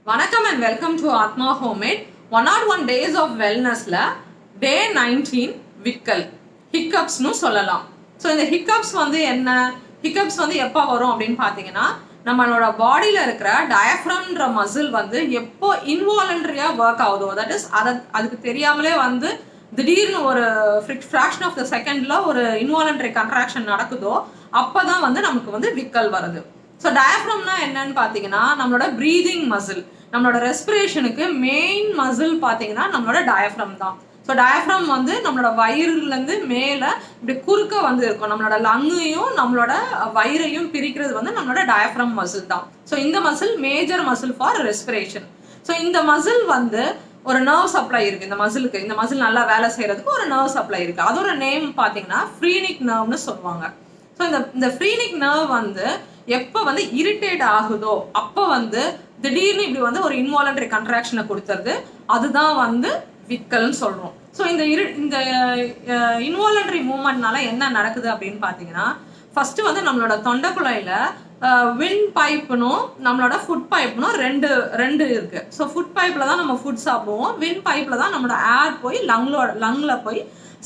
வணக்கம் and welcome to ஆத்மா homemade 101 days of வெல்னஸ்ல டே 19 விக்கல் ஹிக்கப்ஸ்னு சொல்லலாம். ஸோ இந்த ஹிக்கப்ஸ் வந்து என்ன, ஹிக்கப்ஸ் வந்து எப்போ வரும் அப்படின்னு பார்த்தீங்கன்னா, நம்மளோட பாடியில் இருக்கிற டயஃப்ரம்ன்ற மசில் வந்து எப்போ இன்வாலண்டரியாக ஒர்க் ஆகுதோ, தட் இஸ் அதுக்கு தெரியாமலே வந்து திடீர்னு ஒரு ஃப்ராக்ஷன் ஆஃப் த செகண்டில் ஒரு இன்வாலண்டரி கன்ட்ராக்ஷன் நடக்குதோ அப்போ தான் வந்து நமக்கு வந்து விக்கல் வருது. ஸோ டயஃப்ரம்னா என்னன்னு பார்த்தீங்கன்னா, நம்மளோட ப்ரீதிங் மசில், நம்மளோட ரெஸ்பிரேஷனுக்கு மெயின் மசில் பார்த்தீங்கன்னா நம்மளோட டயஃப்ரம் தான். ஸோ டயஃப்ரம் வந்து நம்மளோட வயிறுலேருந்து மேலே இப்படி குறுக்க வந்து இருக்கும். நம்மளோட லங்கையும் நம்மளோட வயிறையும் பிரிக்கிறது வந்து நம்மளோட டயஃப்ரம் மசில் தான். ஸோ இந்த muscle major muscle for respiration. So இந்த மசில் வந்து ஒரு நர்வ் சப்ளை இருக்கு. இந்த மசிலுக்கு, இந்த மசில் நல்லா வேலை செய்யறதுக்கு ஒரு நர்வ் சப்ளை இருக்கு. அதோட நேம் பார்த்தீங்கன்னா ஃப்ரீனிக் நர்வ்னு சொல்லுவாங்க. ஸோ இந்த ஃப்ரீனிக் நர்வ் வந்து எப்போ வந்து இரிட்டேட் ஆகுதோ அப்போ வந்து திடீர்னு இப்படி வந்து ஒரு இன்வாலண்டரி கன்ட்ராக்ஷனை கொடுத்துருது. அதுதான் வந்து விக்கல்னு சொல்றோம். ஸோ இந்த இன்வாலண்டரி மூவ்மெண்ட்னால என்ன நடக்குது அப்படின்னு பார்த்தீங்கன்னா, ஃபர்ஸ்ட் வந்து நம்மளோட தொண்டைக்குழாயில வின் பைப்புனும் நம்மளோட ஃபுட் பைப்புனும் ரெண்டு இருக்கு. ஸோ ஃபுட் பைப்ல தான் நம்ம ஃபுட் சாப்பிடுவோம், வின் பைப்ல தான் நம்மளோட ஏர் போய் லங்ல போய்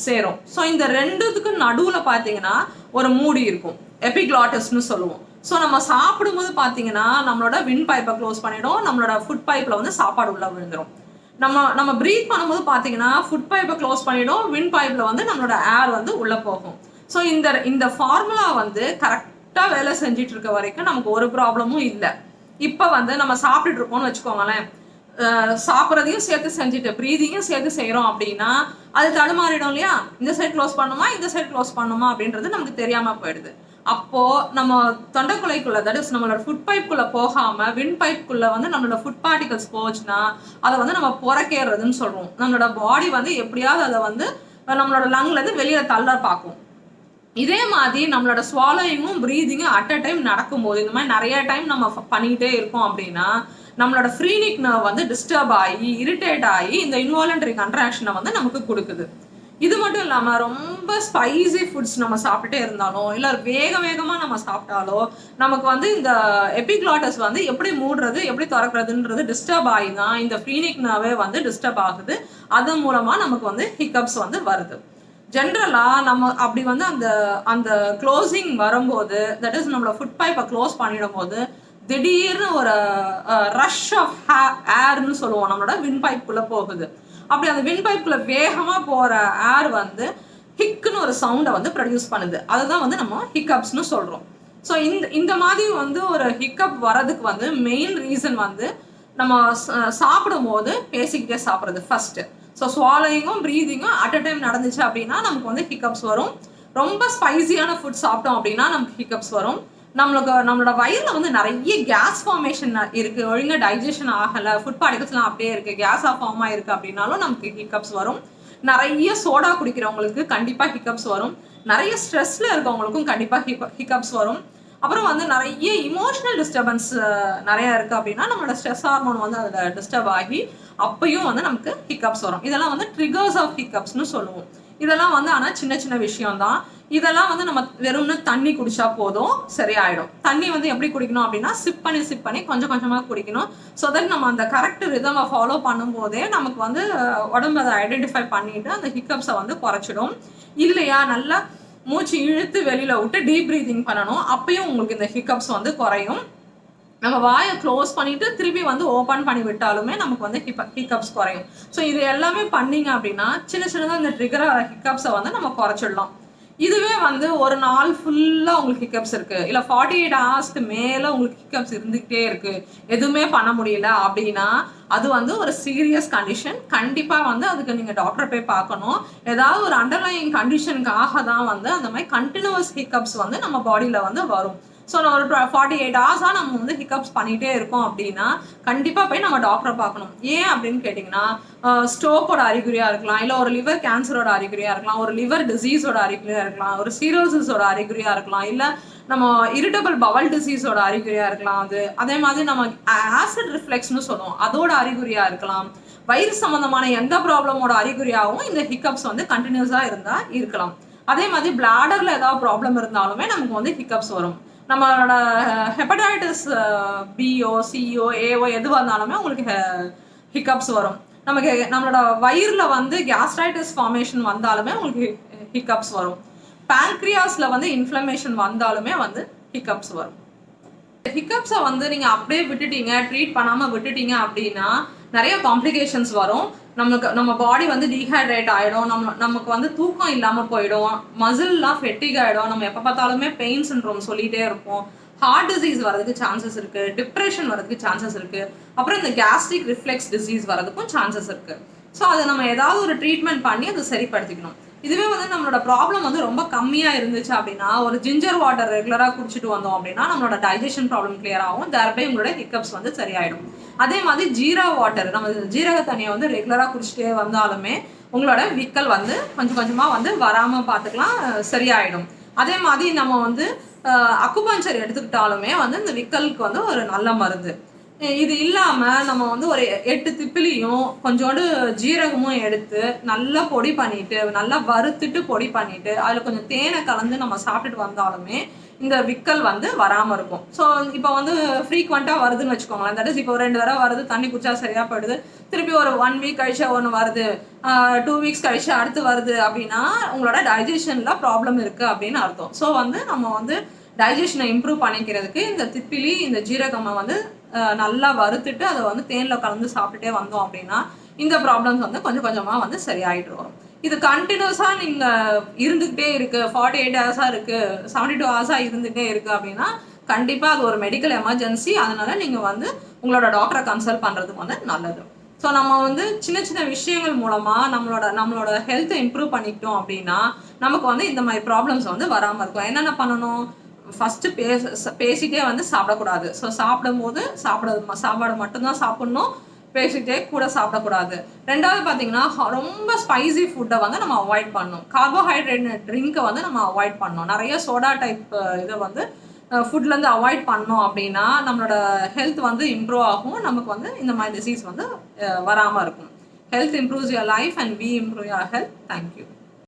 சேரும். ஸோ இந்த ரெண்டுத்துக்கு நடுவில் பார்த்தீங்கன்னா ஒரு மூடி இருக்கும், எபிக்ளாட்டஸ்னு சொல்லுவோம். ஸோ நம்ம சாப்பிடும்போது பார்த்தீங்கன்னா நம்மளோட வின் பைப்பை க்ளோஸ் பண்ணிடும், நம்மளோட ஃபுட் பைப்பில் வந்து சாப்பாடு உள்ள விழுந்துடும். நம்ம ப்ரீத் பண்ணும்போது பார்த்தீங்கன்னா ஃபுட் பைப்பை க்ளோஸ் பண்ணிடும், வின் பைப்பில் வந்து நம்மளோட ஏர் வந்து உள்ளே போகும். ஸோ இந்த ஃபார்முலா வந்து கரெக்டாக வேலை செஞ்சுட்டு இருக்க வரைக்கும் நமக்கு ஒரு ப்ராப்ளமும் இல்லை. இப்போ வந்து நம்ம சாப்பிட்டுட்டு இருக்கோம்னு வச்சுக்கோங்களேன், சாப்பிட்றதையும் சேர்த்து செஞ்சுட்டு ப்ரீதிங்கும் சேர்த்து செய்கிறோம் அப்படின்னா அது தடுமாறிடும் இல்லையா? இந்த சைட் க்ளோஸ் பண்ணுமா, இந்த சைட் க்ளோஸ் பண்ணுமா அப்படின்றது நமக்கு தெரியாமல் போயிடுது. அப்போ நம்ம தொண்டைக்குள்ளைக்குள்ள, தட் இஸ் நம்மளோட ஃபுட் பைப்புக்குள்ள போகாம வின் பைப்புக்குள்ள வந்து நம்மளோட ஃபுட் பார்ட்டிகல்ஸ் போச்சுன்னா அதை வந்து நம்ம புறக்கேறதுன்னு சொல்றோம். நம்மளோட பாடி வந்து எப்படியாவது அதை வந்து நம்மளோட லங்ல இருந்து வெளியில தள்ள பார்க்கும். இதே மாதிரி நம்மளோட ஸ்வாலோயிங்கும் ப்ரீதிங்கும் அட் அ டைம் நடக்கும்போது, இந்த மாதிரி நிறைய டைம் நம்ம பண்ணிக்கிட்டே இருக்கோம் அப்படின்னா நம்மளோட ஃப்ரீனிக் நர்வ் வந்து டிஸ்டர்ப் ஆகி இரிட்டேட் ஆகி இந்த இன்வாலண்டரி கன்ட்ராக்ஷனை வந்து நமக்கு கொடுக்குது. இது மட்டும் இல்லாமல் ரொம்ப ஸ்பைசி ஃபுட்ஸ் நம்ம சாப்பிட்டுட்டே இருந்தாலும் இல்லை வேகமாக நம்ம சாப்பிட்டாலோ நமக்கு வந்து இந்த எபிக்ளாட்டஸ் வந்து எப்படி மூடுறது எப்படி திறக்கிறதுன்றது டிஸ்டர்ப் ஆகி தான் இந்த ஃப்ரீனிக் நர்வே வந்து டிஸ்டர்ப் ஆகுது. அது மூலமாக நமக்கு வந்து ஹிக்கப்ஸ் வந்து வருது. ஜென்ரலாக நம்ம அப்படி வந்து அந்த அந்த க்ளோசிங் வரும்போது, தட் இஸ் நம்மளோட ஃபுட் பைப்பை க்ளோஸ் பண்ணிடும் போது திடீர்னு ஒரு ரஷ் ஆஃப் ஏர்னு சொல்லுவோம், நம்மளோட வின் பைப்புக்குள்ளே போகுது. அப்படி அந்த வின் பைப்புக்குள்ள வேகமாக போகிற ஏர் வந்து ஹிக்குன்னு ஒரு சவுண்டை வந்து ப்ரொடியூஸ் பண்ணுது. அதுதான் வந்து நம்ம ஹிக்கப்ஸ்னு சொல்கிறோம். ஸோ இந்த மாதிரி வந்து ஒரு ஹிக்கப் வரதுக்கு வந்து மெயின் ரீசன் வந்து நம்ம சாப்பிடும் போது பேசிக்கிட்டே சாப்பிட்றது ஃபர்ஸ்ட். ஸோ ஸ்வாலோயிங்கும் ப்ரீதிங்கும் அட் அ டைம் நடந்துச்சு அப்படின்னா நமக்கு வந்து ஹிக்கப்ஸ் வரும். ரொம்ப ஸ்பைசியான ஃபுட் சாப்பிட்டோம் அப்படின்னா நமக்கு ஹிக்கப்ஸ் வரும். நம்மளோட வயிறில் வந்து நிறைய கேஸ் ஃபார்மேஷன் இருக்குது, ஒழுங்காக டைஜஷன் ஆகலை, ஃபுட் பார்ட்டிகல்ஸ்லாம் அப்படியே இருக்குது, கேஸாக ஃபார்ம் ஆகிருக்கு அப்படின்னாலும் நமக்கு ஹிக்கப்ஸ் வரும். நிறைய சோடா குடிக்கிறவங்களுக்கு கண்டிப்பாக ஹிக்கப்ஸ் வரும். நிறைய ஸ்ட்ரெஸ்ஸில் இருக்கவங்களுக்கும் கண்டிப்பாக ஹிக்கப்ஸ் வரும். அப்புறம் வந்து நிறைய இமோஷனல் டிஸ்டர்பன்ஸ் நிறையா இருக்குது அப்படின்னா நம்மளோட ஸ்ட்ரெஸ் ஹார்மோன் வந்து அதில் டிஸ்டர்ப் ஆகி அப்பயும் வந்து நமக்கு ஹிக்கப்ஸ் வரும். இதெல்லாம் வந்து ட்ரிகர்ஸ் ஆஃப் ஹிக்கப்ஸ்னு சொல்லுவோம். இதெல்லாம் வந்து ஆனால் சின்ன சின்ன விஷயம் தான். இதெல்லாம் வந்து நம்ம வெறும்னு தண்ணி குடிச்சா போதும், சரியாயிடும். தண்ணி வந்து எப்படி குடிக்கணும் அப்படின்னா சிப் பண்ணி கொஞ்சம் கொஞ்சமாக குடிக்கணும். ஸோ தட் நம்ம அந்த கரெக்ட் ரிதமை ஃபாலோ பண்ணும்போதே நமக்கு வந்து உடம்பு அதை ஐடென்டிஃபை பண்ணிட்டு அந்த ஹிக்கப்ஸை வந்து குறைச்சிடும். இல்லையா, நல்லா மூச்சு இழுத்து வெளியில விட்டு டீப் ப்ரீதிங் பண்ணணும், அப்பயும் உங்களுக்கு இந்த ஹிக்கப்ஸ் வந்து குறையும். நம்ம வாயை க்ளோஸ் பண்ணிட்டு திருப்பி வந்து ஓப்பன் பண்ணி விட்டாலுமே நமக்கு வந்து ஹிக்கப்ஸ் குறையும். ஸோ இது எல்லாமே பண்ணீங்க அப்படின்னா சின்னதாக இந்த ட்ரிகர் ஹிக்கப்ஸை வந்து நம்ம குறைச்சிடலாம். இதுவே வந்து ஒரு நாள் ஃபுல்லாக உங்களுக்கு ஹிக்கப்ஸ் இருக்குது, இல்லை 48 ஹவர்ஸ்க்கு மேலே உங்களுக்கு ஹிக்கப்ஸ் இருந்துக்கிட்டே இருக்குது, எதுவுமே பண்ண முடியல அப்படின்னா அது வந்து ஒரு சீரியஸ் கண்டிஷன். கண்டிப்பாக வந்து அதுக்கு நீங்கள் டாக்டரை போய் பார்க்கணும். ஏதாவது ஒரு அண்டர்லைங் கண்டிஷனுக்காக தான் வந்து அந்த மாதிரி கண்டினியூஸ் ஹிக்கப்ஸ் வந்து நம்ம பாடியில் வந்து வரும். ஸோ ஒரு 48 ஹவர்ஸாக நம்ம வந்து ஹிக்கப்ஸ் பண்ணிகிட்டே இருக்கோம் அப்படின்னா கண்டிப்பாக போய் நம்ம டாக்டரை பார்க்கணும். ஏன் அப்படின்னு கேட்டிங்கன்னா, ஸ்ட்ரோக்கோட அறிகுறியாக இருக்கலாம், இல்லை ஒரு லிவர் கேன்சரோட அறிகுறியாக இருக்கலாம், ஒரு லிவர் டிசீஸோட அறிகுறியாக இருக்கலாம், ஒரு சீரோசிஸோட அறிகுறியாக இருக்கலாம், இல்லை நம்ம இரிட்டபிள் பவல் டிசீஸோட அறிகுறியாக இருக்கலாம். அதே மாதிரி நம்ம ஆசிட் ரிஃப்ளெக்ஸ்னு சொல்லுவோம், அதோட அறிகுறியாக இருக்கலாம். வயிறு சம்மந்தமான எந்த ப்ராப்ளமோட அறிகுறியாகவும் இந்த ஹிக்கப்ஸ் வந்து கண்டினியூஸாக இருந்தால் இருக்கலாம். அதே மாதிரி பிளாடரில் ஏதாவது ப்ராப்ளம் இருந்தாலுமே நமக்கு வந்து ஹிக்கப்ஸ் வரும். நம்மளோட ஹெப்படைட்டிஸ் பிஓ சிஓ ஏஓ எதுவாக இருந்தாலுமே உங்களுக்கு ஹிக்கப்ஸ் வரும். நமக்கு நம்மளோட வயிறில் வந்து கேஸ்ட்ரைட்டிஸ் ஃபார்மேஷன் வந்தாலுமே உங்களுக்கு ஹிக்கப்ஸ் வரும். பேங்க்ரியாஸில் வந்து இன்ஃப்ளமேஷன் வந்தாலுமே வந்து ஹிக்கப்ஸ் வரும். ஹிக்கப்ஸை வந்து நீங்கள் அப்படியே விட்டுட்டீங்க, ட்ரீட் பண்ணாமல் விட்டுட்டீங்க அப்படின்னா நிறைய காம்ப்ளிகேஷன்ஸ் வரும். நம்ம பாடி வந்து டீஹைட்ரேட் ஆகிடும், நமக்கு வந்து தூக்கம் இல்லாமல் போயிடும், மசில்லாம் ஃபெட்டிக் ஆகிடும், நம்ம எப்போ பார்த்தாலுமே பெயின் சிண்ட்ரோம் சொல்லிகிட்டே இருப்போம், ஹார்ட் டிசீஸ் வரதுக்கு சான்சஸ் இருக்குது, டிப்ரெஷன் வரதுக்கு சான்சஸ் இருக்குது, அப்புறம் இந்த கேஸ்ட்ரிக் ரிஃப்ளெக்ஸ் டிசீஸ் வரதுக்கும் சான்சஸ் இருக்குது. ஸோ அதை நம்ம ஏதாவது ஒரு ட்ரீட்மெண்ட் பண்ணி அதை சரிப்படுத்திக்கணும். இதுவே வந்து நம்மளோட ப்ராப்ளம் வந்து ரொம்ப கம்மியாக இருந்துச்சு அப்படின்னா ஒரு ஜிஞ்சர் வாட்டர் ரெகுலராக குடிச்சிட்டு வந்தோம் அப்படின்னா நம்மளோட டைஜஷன் ப்ராப்ளம் கிளியர் ஆகும், தேர்பை உங்களோட ஹிக்கப்ஸ் வந்து சரியாயிடும். அதே மாதிரி ஜீரா வாட்டர், நம்ம ஜீரக தண்ணியை வந்து ரெகுலராக குடிச்சிட்டே வந்தாலுமே உங்களோட விக்கல் வந்து கொஞ்சம் கொஞ்சமாக வந்து வராமல் பார்த்துக்கலாம், சரியாயிடும். அதே மாதிரி நம்ம வந்து அக்குபஞ்சர் எடுத்துக்கிட்டாலுமே வந்து இந்த விக்கலுக்கு வந்து ஒரு நல்ல மருந்து. இது இல்லாமல் நம்ம வந்து ஒரு 8 திப்பிலியும் கொஞ்சோண்டு ஜீரகமும் எடுத்து நல்லா பொடி பண்ணிட்டு, நல்லா வறுத்துட்டு பொடி பண்ணிட்டு அதில் கொஞ்சம் தேனை கலந்து நம்ம சாப்பிட்டுட்டு வந்தாலுமே இந்த விக்கல் வந்து வராமல் இருக்கும். ஸோ இப்போ வந்து ஃப்ரீக்வெண்ட்டாக வருதுன்னு வச்சுக்கோங்களேன். தட் இஸ் இப்போ 2 தடவை வருது, தண்ணி குடிச்சா சரியாக போயிடுது, திருப்பி ஒரு 1 வீக் கழிச்சா ஒன்று வருது, 2 வீக்ஸ் கழிச்சு அடுத்து வருது அப்படின்னா உங்களோட டைஜஷனில் ப்ராப்ளம் இருக்குது அப்படின்னு அர்த்தம். ஸோ வந்து நம்ம வந்து டைஜஷனை இம்ப்ரூவ் பண்ணிக்கிறதுக்கு இந்த திப்பிலி, இந்த ஜீரகமை வந்து நல்லா வறுத்துட்டு அதை வந்து தேனில் கலந்து சாப்பிட்டுட்டே வந்தோம் அப்படின்னா இந்த ப்ராப்ளம்ஸ் வந்து கொஞ்சம் கொஞ்சமாக வந்து சரியாயிட்டு வரும். இது கண்டினியூஸாக நீங்கள் இருந்துக்கிட்டே இருக்குது, 48 ஹவர்ஸாக இருக்குது, 72 ஹவர்ஸாக இருந்துகிட்டே இருக்குது அப்படின்னா கண்டிப்பாக அது ஒரு மெடிக்கல் எமர்ஜென்சி. அதனால நீங்கள் வந்து உங்களோட டாக்டரை கன்சல்ட் பண்ணுறதுக்கு வந்து நல்லது. ஸோ நம்ம வந்து சின்ன சின்ன விஷயங்கள் மூலமாக நம்மளோட ஹெல்த்தை இம்ப்ரூவ் பண்ணிக்கிட்டோம் அப்படின்னா நமக்கு வந்து இந்த மாதிரி ப்ராப்ளம்ஸ் வந்து வராமல் இருக்கும். என்னென்ன பண்ணணும்? ஃபஸ்ட்டு பேசிட்டே வந்து சாப்பிடக்கூடாது. ஸோ சாப்பிடும்போது சாப்பாடு மட்டும்தான் சாப்பிட்ணும், பேசிட்டே கூட சாப்பிடக்கூடாது. ரெண்டாவது பார்த்தீங்கன்னா ரொம்ப ஸ்பைசி ஃபுட்டை வந்து நம்ம அவாய்ட் பண்ணணும். கார்போஹைட்ரேட் ட்ரிங்கை வந்து நம்ம அவாய்ட் பண்ணணும். நிறைய சோடா டைப் இதை வந்து ஃபுட்லேருந்து அவாய்ட் பண்ணோம் அப்படின்னா நம்மளோட ஹெல்த் வந்து இம்ப்ரூவ் ஆகும், நமக்கு வந்து இந்த மாதிரி டிசீஸ் வந்து வராமல் இருக்கும். Health improves your life and we improve your health. Thank you.